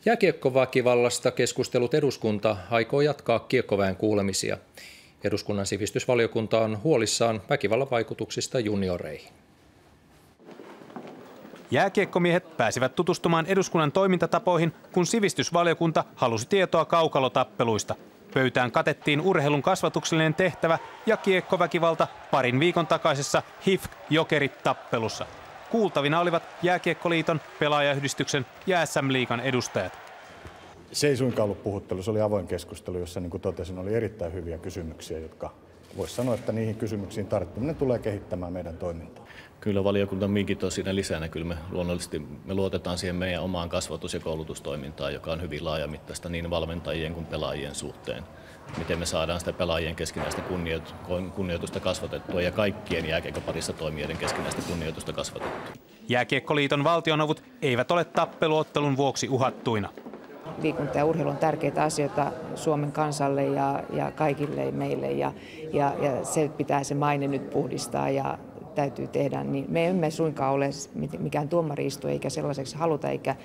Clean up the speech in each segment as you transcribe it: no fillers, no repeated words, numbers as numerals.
Jääkiekkoväkivallasta keskustellut eduskunta aikoo jatkaa kiekkoväen kuulemisia. Eduskunnan sivistysvaliokunta on huolissaan väkivallan vaikutuksista junioreihin. Jääkiekkomiehet pääsivät tutustumaan eduskunnan toimintatapoihin, kun sivistysvaliokunta halusi tietoa kaukalotappeluista. Pöytään katettiin urheilun kasvatuksellinen tehtävä ja kiekkoväkivalta parin viikon takaisessa HIFK-Jokerit-tappelussa. Kuultavina olivat Jääkiekkoliiton, Pelaajayhdistyksen ja SM-liigan edustajat. Se ei suinkaan ollut puhuttelu, se oli avoin keskustelu, jossa niin kuin totesin, oli erittäin hyviä kysymyksiä, jotka voisi sanoa, että niihin kysymyksiin tarttuminen tulee kehittämään meidän toimintaa. Kyllä valiokunta minkin on siinä lisänä. Kyllä me luonnollisesti luotetaan siihen meidän omaan kasvatus- ja koulutustoimintaan, joka on hyvin laajamittaista niin valmentajien kuin pelaajien suhteen. Miten me saadaan sitä pelaajien keskinäistä kunnioitusta kasvatettua ja kaikkien jääkiekkoparissa toimijoiden keskinäistä kunnioitusta kasvatettua. Jääkiekkoliiton valtionavut eivät ole tappeluottelun vuoksi uhattuina. Liikunta ja urheilu on tärkeitä asioita Suomen kansalle ja kaikille meille ja se pitää se maine nyt puhdistaa ja täytyy tehdä. Niin me emme suinkaan ole mikään tuomariistu eikä sellaiseksi haluta eikä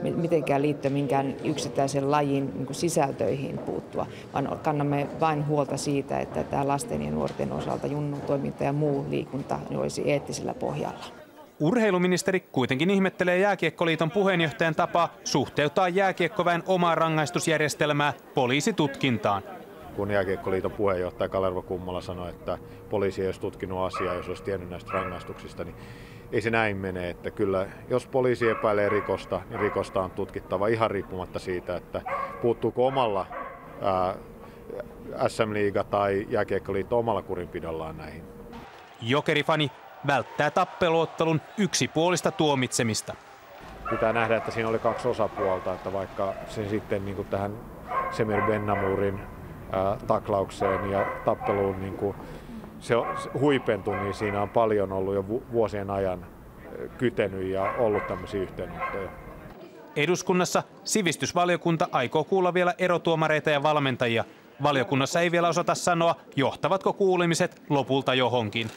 mitenkään liittyä minkään yksittäisen lajin niin kuin sisältöihin puuttua, vaan kannamme vain huolta siitä, että tämä lasten ja nuorten osalta junnutoiminta ja muu liikunta olisi eettisellä pohjalla. Urheiluministeri kuitenkin ihmettelee Jääkiekkoliiton puheenjohtajan tapaa suhteuttaa jääkiekkoväen omaa rangaistusjärjestelmää poliisitutkintaan. Kun Jääkiekkoliiton puheenjohtaja Kalervo Kummola sanoi, että poliisi ei olisi tutkinut asiaa, jos olisi tiennyt näistä rangaistuksista, niin ei se näin mene. Että kyllä, jos poliisi epäilee rikosta, niin rikosta on tutkittava ihan riippumatta siitä, että puuttuuko omalla SM-liiga tai Jääkiekkoliitto omalla kurinpidollaan näihin. Jokerifani välttää tappeluottelun yksipuolista tuomitsemista. Pitää nähdä, että siinä oli kaksi osapuolta, että vaikka sen sitten niin kuin tähän Semir Bennamurin taklaukseen ja tappeluun niin kuin se huipentui, niin siinä on paljon ollut jo vuosien ajan kytenyt ja ollut tämmöisiä yhteenottoja. Eduskunnassa sivistysvaliokunta aikoo kuulla vielä erotuomareita ja valmentajia. Valiokunnassa ei vielä osata sanoa, johtavatko kuulemiset lopulta johonkin.